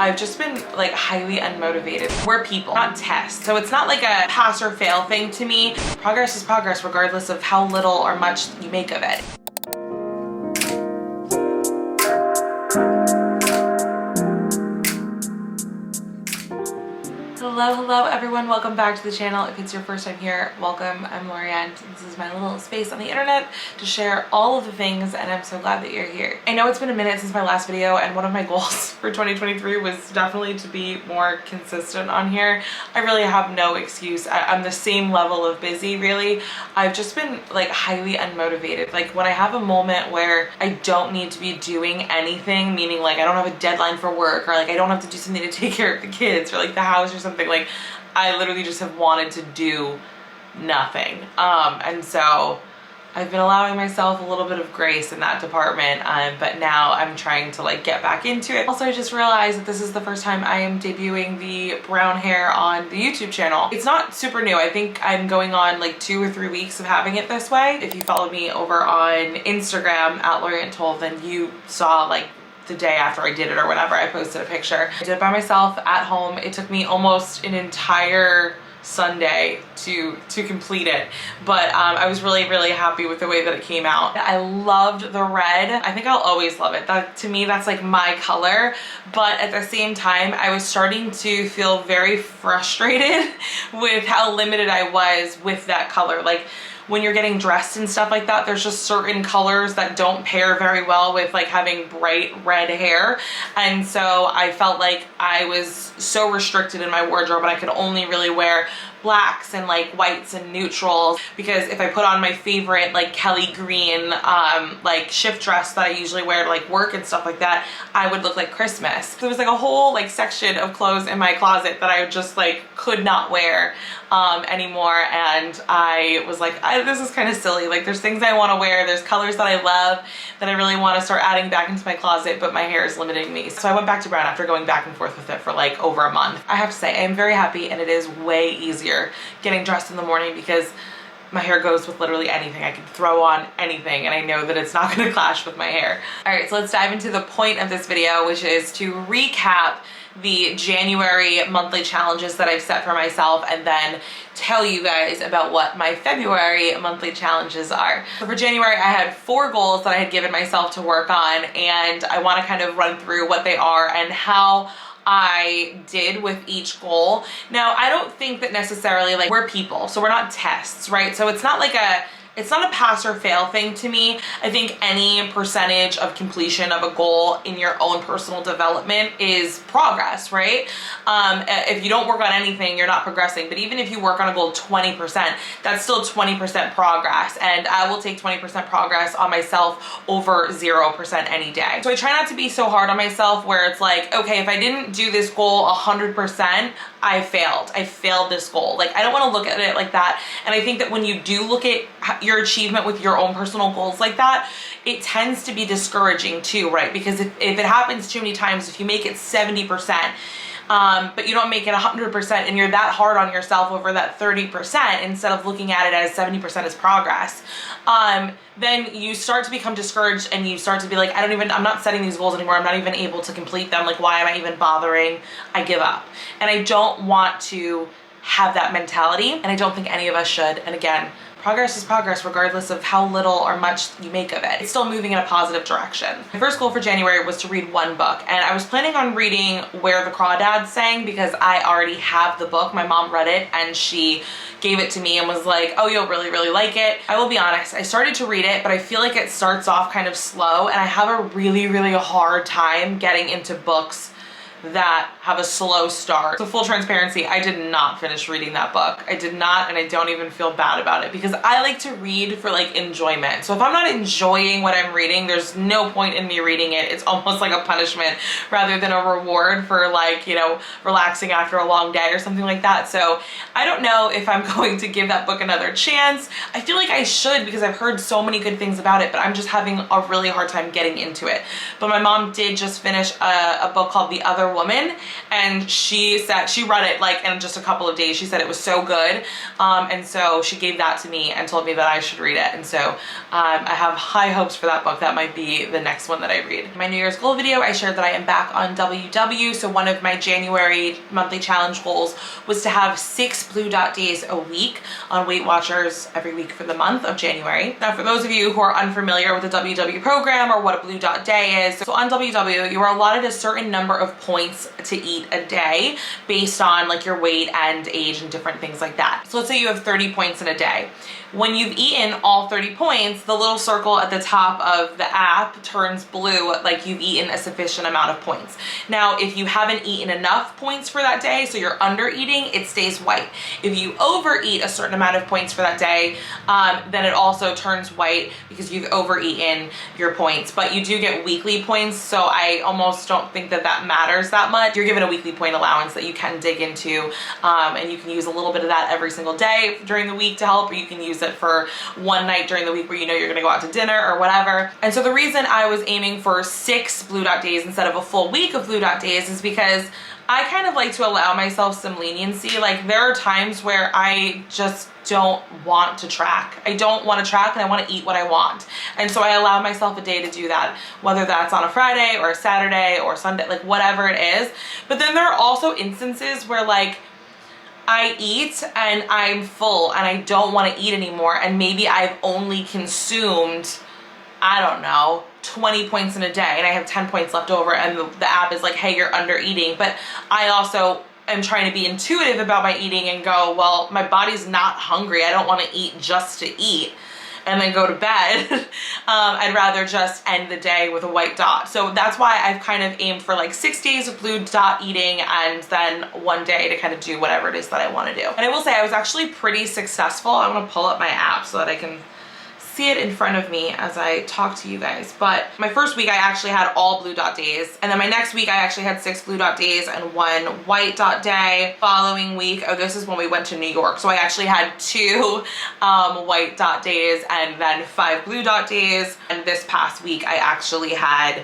I've just been like highly unmotivated. We're people, not tests. So it's not like a pass or fail thing to me. Progress is progress regardless of how little or much you make of it. Hello everyone, welcome back to the channel. If it's your first time here, welcome. I'm Lorianne. This is my little space on the internet to share all of the things, and I'm so glad that you're here. I know it's been a minute since my last video, and one of my goals for 2023 was definitely to be more consistent on here. I really have no excuse. I'm the same level of busy, really. I've just been like highly unmotivated. Like when I have a moment where I don't need to be doing anything, meaning like I don't have a deadline for work, or like I don't have to do something to take care of the kids or like the house or something, like I literally just have wanted to do nothing. And so I've been allowing myself a little bit of grace in that department, but now I'm trying to like get back into it. Also, I just realized that this is the first time I am debuting the brown hair on the YouTube channel. It's not super new. I think I'm going on like 2 or 3 weeks of having it this way. If you followed me over on Instagram at Lorianne Toll, then you saw like the day after I did it or whatever, I posted a picture. I did it by myself at home. It took me almost an entire Sunday to complete it, but I was really happy with the way that it came out. I loved the red. I think I'll always love it. That, to me, that's like my color, but at the same time I was starting to feel very frustrated with how limited I was with that color. Like when you're getting dressed and stuff like that, there's just certain colors that don't pair very well with like having bright red hair. And so I felt like I was so restricted in my wardrobe, and I could only really wear blacks and like whites and neutrals, because if I put on my favorite like Kelly green like shift dress that I usually wear to like work and stuff like that, I would look like Christmas. So there was like a whole like section of clothes in my closet that I just like could not wear anymore, and I was like, this is kind of silly. Like there's things I want to wear, there's colors that I love that I really want to start adding back into my closet, but my hair is limiting me. So I went back to brown after going back and forth with it for like over a month. I have to say I am very happy, and it is way easier getting dressed in the morning because my hair goes with literally anything. I can throw on anything, and I know that it's not going to clash with my hair. All right, so let's dive into the point of this video, which is to recap the January monthly challenges that I've set for myself, and then tell you guys about what my February monthly challenges are. So for January, I had 4 goals that I had given myself to work on, and I want to kind of run through what they are and how I did with each goal. Now, I don't think that necessarily, like, we're people, so we're not tests, right? So it's not like it's not a pass or fail thing to me. I think any percentage of completion of a goal in your own personal development is progress, right? If you don't work on anything, you're not progressing. But even if you work on a goal 20%, that's still 20% progress. And I will take 20% progress on myself over 0% any day. So I try not to be so hard on myself where it's like, okay, if I didn't do this goal 100%, I failed this goal. Like, I don't want to look at it like that. And I think that when you do look at your achievement with your own personal goals like that, it tends to be discouraging too, right? Because if it happens too many times, if you make it 70%, but you don't make it 100%, and you're that hard on yourself over that 30% instead of looking at it as 70% as progress, then you start to become discouraged, and you start to be like, I'm not setting these goals anymore. I'm not even able to complete them. Like, why am I even bothering? I give up. And I don't want to have that mentality, and I don't think any of us should. And again, progress is progress regardless of how little or much you make of it. It's still moving in a positive direction. My first goal for January was to read 1 book, and I was planning on reading Where the Crawdads Sang because I already have the book. My mom read it and she gave it to me and was like, oh, you'll really like it. I will be honest, I started to read it, but I feel like it starts off kind of slow, and I have a really hard time getting into books that have a slow start. So full transparency, I did not finish reading that book. I did not, and I don't even feel bad about it because I like to read for like enjoyment. So if I'm not enjoying what I'm reading, there's no point in me reading it. It's almost like a punishment rather than a reward for like, you know, relaxing after a long day or something like that. So I don't know if I'm going to give that book another chance. I feel like I should because I've heard so many good things about it, but I'm just having a really hard time getting into it. But my mom did just finish a book called The Other older woman, and she said she read it like in just a couple of days. She said it was so good, and so she gave that to me and told me that I should read it. And so I have high hopes for that book. That might be the next one that I read. In my New Year's goal video, I shared that I am back on WW. So one of my January monthly challenge goals was to have 6 Blue Dot days a week on Weight Watchers every week for the month of January. Now, for those of you who are unfamiliar with the WW program or what a Blue Dot day is, so on WW, you are allotted a certain number of points to eat a day based on like your weight and age and different things like that. So let's say you have 30 points in a day. When you've eaten all 30 points, the little circle at the top of the app turns blue, like you've eaten a sufficient amount of points. Now, if you haven't eaten enough points for that day, so you're under eating, it stays white. If you overeat a certain amount of points for that day, then it also turns white because you've overeaten your points. But you do get weekly points, so I almost don't think that that matters that much. You're given a weekly point allowance that you can dig into, and you can use a little bit of that every single day during the week to help, or you can use it for one night during the week where you know you're gonna go out to dinner or whatever. And so the reason I was aiming for 6 Blue Dot days instead of a full week of Blue Dot days is because I kind of like to allow myself some leniency. Like there are times where I just don't want to track. I don't want to track and I want to eat what I want. And so I allow myself a day to do that, whether that's on a Friday or a Saturday or Sunday, like whatever it is. But then there are also instances where like I eat and I'm full and I don't want to eat anymore, and maybe I've only consumed, I don't know, 20 points in a day and I have 10 points left over, and the app is like, hey, you're under eating. But I also am trying to be intuitive about my eating and go, well, my body's not hungry. I don't want to eat just to eat and then go to bed. I'd rather just end the day with a white dot. So that's why I've kind of aimed for like 6 days of Blue Dot eating and then one day to kind of do whatever it is that I want to do. And I will say I was actually pretty successful. I'm gonna pull up my app so that I can see it in front of me as I talk to you guys. But my first week I actually had all Blue Dot days, and then my next week I actually had 6 Blue Dot days and 1 white dot day. Following week, oh, this is when we went to New York, so I actually had 2 white dot days and then 5 Blue Dot days. And this past week I actually had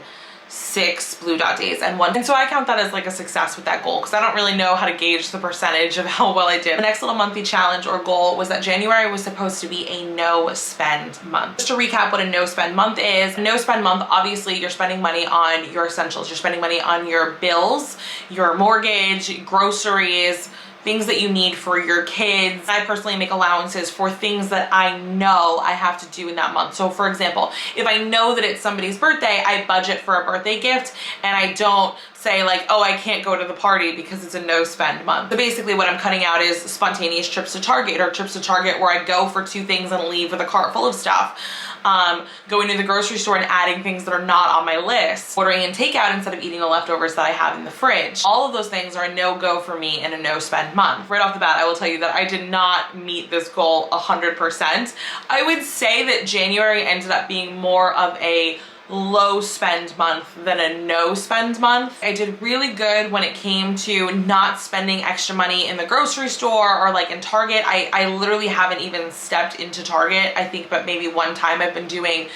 6 Blue Dot days and 1. And so I count that as like a success with that goal, because I don't really know how to gauge the percentage of how well I did. The next little monthly challenge or goal was that January was supposed to be a no spend month. Just to recap what a no spend month is, a no spend month, obviously you're spending money on your essentials. You're spending money on your bills, your mortgage, groceries, things that you need for your kids. I personally make allowances for things that I know I have to do in that month. So for example, if I know that it's somebody's birthday, I budget for a birthday gift and I don't say like, oh, I can't go to the party because it's a no spend month. So basically what I'm cutting out is spontaneous trips to Target, or trips to Target where I go for 2 things and leave with a cart full of stuff. Going to the grocery store and adding things that are not on my list, ordering in takeout instead of eating the leftovers that I have in the fridge. All of those things are a no-go for me in a no-spend month. Right off the bat, I will tell you that I did not meet this goal 100%. I would say that January ended up being more of a low spend month than a no spend month. I did really good when it came to not spending extra money in the grocery store or like in Target. I literally haven't even stepped into Target, I think, but maybe one time. I've been doing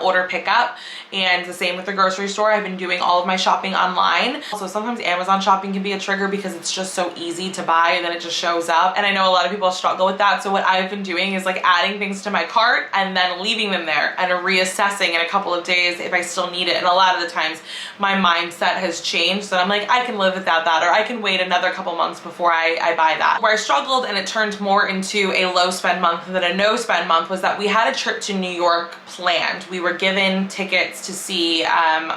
order pickup, and the same with the grocery store. I've been doing all of my shopping online. Also, sometimes Amazon shopping can be a trigger because it's just so easy to buy and then it just shows up. And I know a lot of people struggle with that. So what I've been doing is like adding things to my cart and then leaving them there and reassessing in a couple of days if I still need it. And a lot of the times my mindset has changed, so I'm like, I can live without that, or I can wait another couple months before I buy that. Where I struggled and it turned more into a low spend month than a no spend month was that we had a trip to New York planned. We were given tickets to see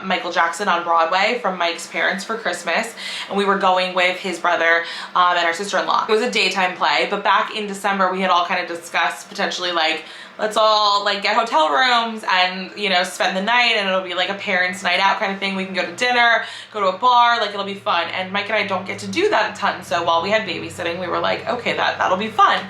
Michael Jackson on Broadway from Mike's parents for Christmas, and we were going with his brother and our sister-in-law. It was a daytime play, but back in December we had all kind of discussed potentially like, let's all like get hotel rooms and, you know, spend the night, and it'll be like a parents' night out kind of thing. We can go to dinner, go to a bar, like it'll be fun. And Mike and I don't get to do that a ton, so while we had babysitting, we were like, okay, that'll be fun.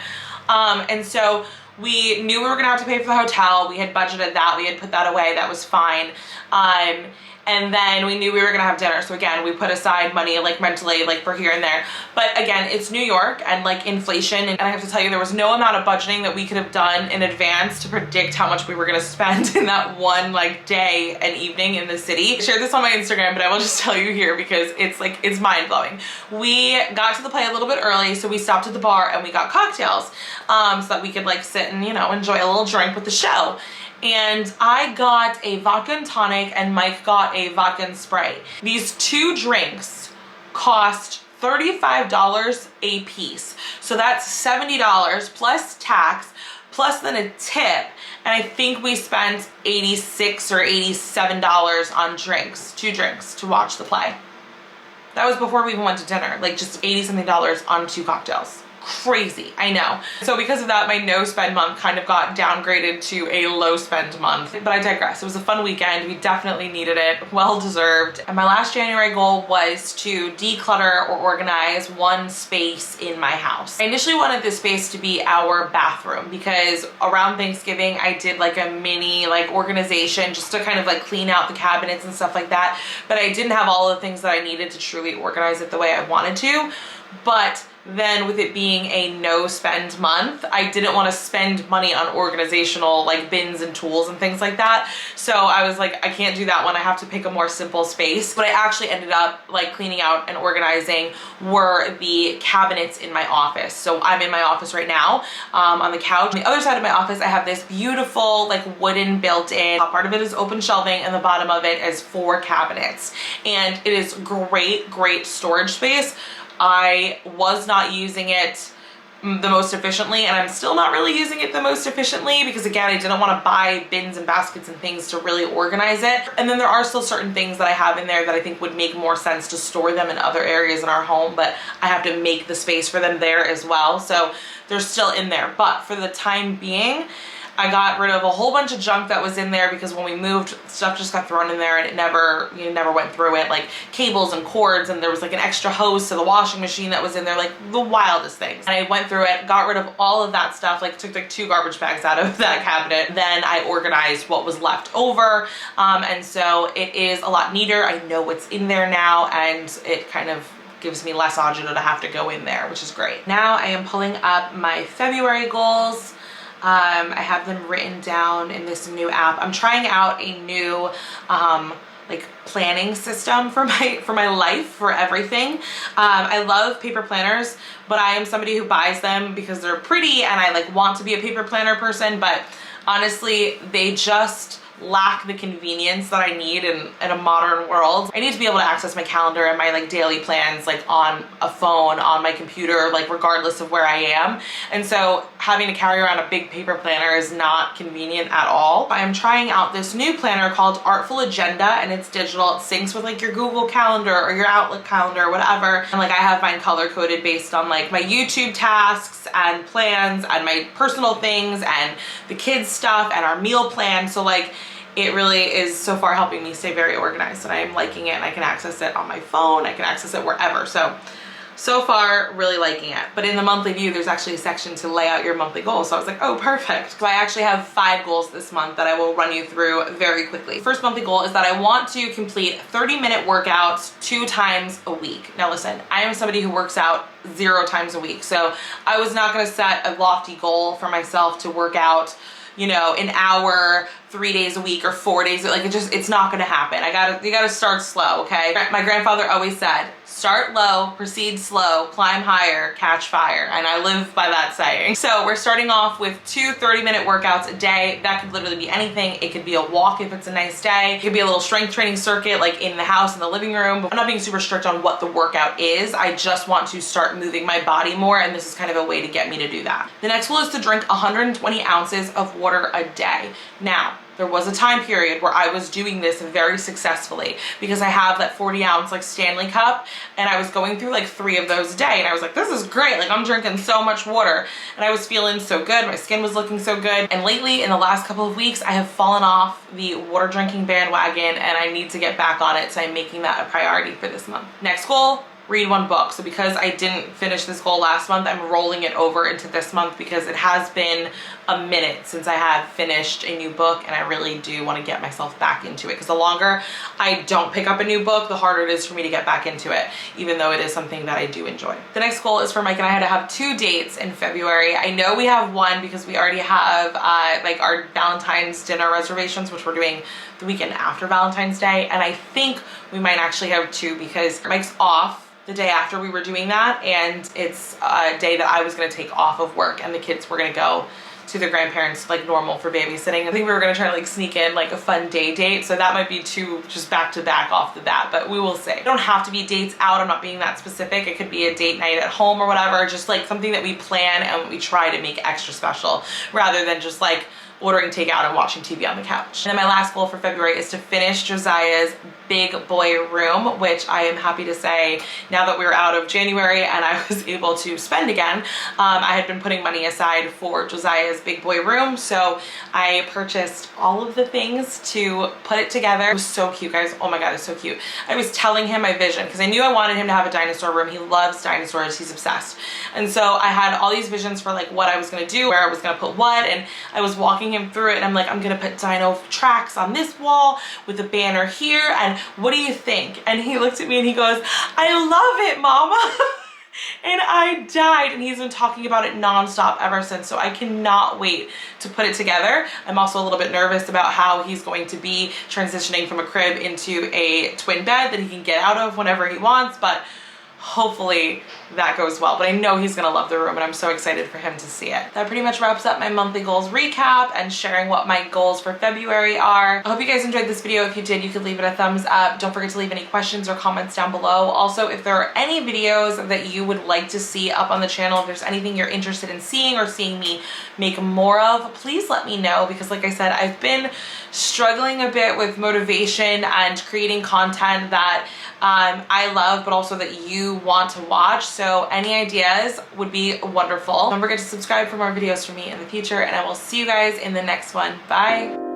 And so we knew we were gonna have to pay for the hotel. We had budgeted that, we had put that away, that was fine. And and then we knew we were gonna have dinner. So again, we put aside money like mentally, like for here and there. But again, it's New York and like inflation, and I have to tell you, there was no amount of budgeting that we could have done in advance to predict how much we were gonna spend in that one like day and evening in the city. I shared this on my Instagram, but I will just tell you here because it's mind-blowing. We got to the play a little bit early, so we stopped at the bar and we got cocktails so that we could like sit and, you know, enjoy a little drink with the show. And I got a vodka and tonic and Mike got a vodka and Sprite. These two drinks cost $35 a piece. So that's $70 plus tax, plus then a tip. And I think we spent $86 or $87 on drinks, 2 drinks to watch the play. That was before we even went to dinner, like just $80 something on 2 cocktails. Crazy, I know. So because of that, my no spend month kind of got downgraded to a low spend month, but I digress. It was a fun weekend. We definitely needed it, well deserved. And my last January goal was to declutter or organize one space in my house. I initially wanted this space to be our bathroom because around Thanksgiving, I did like a mini like organization just to kind of like clean out the cabinets and stuff like that. But I didn't have all the things that I needed to truly organize it the way I wanted to. But then with it being a no spend month, I didn't want to spend money on organizational like bins and tools and things like that. So I was like, I can't do that one. I have to pick a more simple space. But I actually ended up like cleaning out and organizing were the cabinets in my office. So I'm in my office right now on the couch. On the other side of my office, I have this beautiful like wooden built-in. Top part of it is open shelving and the bottom of it is 4 cabinets. And it is great storage space. I was not using it the most efficiently, and I'm still not really using it the most efficiently because again, I didn't want to buy bins and baskets and things to really organize it. And then there are still certain things that I have in there that I think would make more sense to store them in other areas in our home, but I have to make the space for them there as well. So they're still in there, but for the time being, I got rid of a whole bunch of junk that was in there because when we moved, stuff just got thrown in there and it never went through it, like cables and cords, and there was like an extra hose to the washing machine that was in there, like the wildest things. And I went through it, got rid of all of that stuff, like took like 2 garbage bags out of that cabinet. Then I organized what was left over. And so it is a lot neater. I know what's in there now, and it kind of gives me less agita to have to go in there, which is great. Now I am pulling up my February goals. I have them written down in this new app. I'm trying out a new like planning system for my life, for everything. I love paper planners, but I am somebody who buys them because they're pretty and I like want to be a paper planner person, but honestly, they just lack the convenience that I need in a modern world. I need to be able to access my calendar and my like daily plans like on a phone, on my computer, like regardless of where I am. And so having to carry around a big paper planner is not convenient at all. I am trying out this new planner called Artful Agenda, and it's digital. It syncs with like your Google Calendar or your Outlook calendar or whatever. And like I have mine color coded based on like my YouTube tasks and plans and my personal things and the kids stuff and our meal plan. So like it really is so far helping me stay very organized, and I'm liking it, and I can access it on my phone. I can access it wherever. So far, really liking it. But in the monthly view, there's actually a section to lay out your monthly goals. So I was like, oh, perfect. So I actually have 5 goals this month that I will run you through very quickly. First monthly goal is that I want to complete 30-minute workouts 2 times a week. Now listen, I am somebody who works out 0 times a week. So I was not gonna set a lofty goal for myself to work out, you know, an hour 3 days a week or 4 days, like it's not gonna happen. You gotta start slow, okay? My grandfather always said, start low, proceed slow, climb higher, catch fire. And I live by that saying. So we're starting off with 2 30-minute workouts a day. That could literally be anything. It could be a walk if it's a nice day. It could be a little strength training circuit like in the house, in the living room. I'm not being super strict on what the workout is. I just want to start moving my body more, and this is kind of a way to get me to do that. The next goal is to drink 120 ounces of water a day. Now, there was a time period where I was doing this very successfully because I have that 40-ounce like Stanley cup, and I was going through like 3 of those a day, and I was like, this is great, like I'm drinking so much water, and I was feeling so good, my skin was looking so good. And lately, in the last couple of weeks, I have fallen off the water drinking bandwagon, and I need to get back on it, so I'm making that a priority for this month. Next goal, read one book. So because I didn't finish this goal last month, I'm rolling it over into this month because it has been a minute since I have finished a new book, and I really do want to get myself back into it because the longer I don't pick up a new book, the harder it is for me to get back into it, even though it is something that I do enjoy. The next goal is for Mike and I to have 2 dates in February. I know we have one because we already have like our Valentine's dinner reservations, which we're doing the weekend after Valentine's Day, and I think we might actually have 2 because Mike's off the day after we were doing that, and it's a day that I was going to take off of work, and the kids were going to go to their grandparents like normal for babysitting. I think we were going to try to like sneak in like a fun day date, so that might be 2 just back to back off the bat, but we will see. It don't have to be dates out, I'm not being that specific. It could be a date night at home or whatever, just like something that we plan and we try to make extra special rather than just like ordering takeout and watching TV on the couch. And then my last goal for February is to finish Josiah's big boy room, which I am happy to say now that we're out of January and I was able to spend again, I had been putting money aside for Josiah's big boy room. So I purchased all of the things to put it together. It was so cute, guys. Oh my God, it's so cute. I was telling him my vision because I knew I wanted him to have a dinosaur room. He loves dinosaurs, he's obsessed. And so I had all these visions for like what I was gonna do, where I was gonna put what, and I was walking him through it, and I'm like, I'm gonna put dino tracks on this wall with a banner here, and what do you think? And he looked at me and he goes, I love it, mama. And I died, and he's been talking about it nonstop ever since, so I cannot wait to put it together. I'm also a little bit nervous about how he's going to be transitioning from a crib into a twin bed that he can get out of whenever he wants, but hopefully that goes well. But I know he's gonna love the room, and I'm so excited for him to see it. That pretty much wraps up my monthly goals recap and sharing what my goals for February are. I hope you guys enjoyed this video. If you did, you could leave it a thumbs up. Don't forget to leave any questions or comments down below. Also, if there are any videos that you would like to see up on the channel, if there's anything you're interested in seeing or seeing me make more of, please let me know, because like I said, I've been struggling a bit with motivation and creating content that I love, but also that you want to watch. So any ideas would be wonderful. Don't forget to subscribe for more videos from me in the future, and I will see you guys in the next one. Bye.